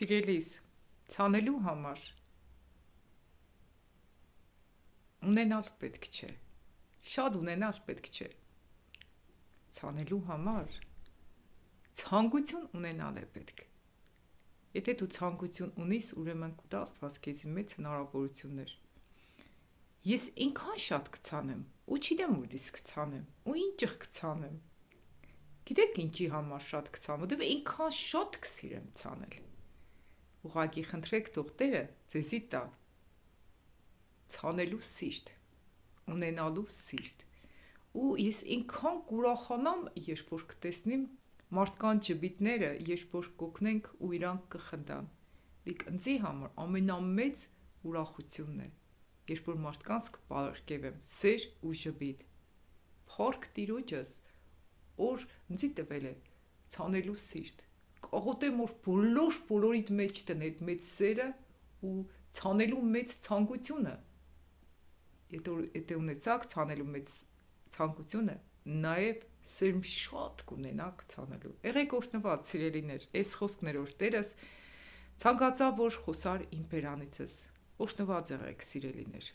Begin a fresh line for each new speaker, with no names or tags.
Սիրելիս, ցանելու համար ունենալ պետք չէ, շատ ունենալ պետք չէ, ցանելու համար ցանկություն ունենալ է պետք, եթե դու ցանկություն ունիս, ուրեմն կտա Աստված քեզ մեծ հնարավորություններ, ես ինքան շատ կցանեմ, ու չգիտեմ որտից կցանեմ, ու ինչեղ կցանեմ, գիտեք ինչի համար շատ կցանեմ, որտեվ ինքան շատ կսիրեմ ցանել, ուղղակի խնդրեք թող Տերը ձեզի տա ցանելու սիրտ, ունենալու սիրտ, ու ես ինքան կուրախանամ, երբ որ կտեսնեմ մարդկանց ջբիտները, երբ որ կօգնենք ու իրանք կխնդան, դիք ինձի համար ամենամեծ ուրախությունն է, երբ որ մարդկանց կպարգևեմ սեր ու ջբիտ, փառք Տիրոջս, որ ինձի տվել է ցանելու սիրտ, կաղոթեմ որ բոլորիդ մեջ տնե այդ մեծ սերը ու ցանելու մեծ ցանկությունը, եթե ունեցաք ցանելու մեծ ցանկությունը, նաև սերմ շատ կունենաք ցանելու, եղեք օրհնված սիրելիներ, այս խոսքն էր որ Տերս ցանկացավ որ խոսար իմ բերանիցս, օրհնված եղեք սիրելիներ.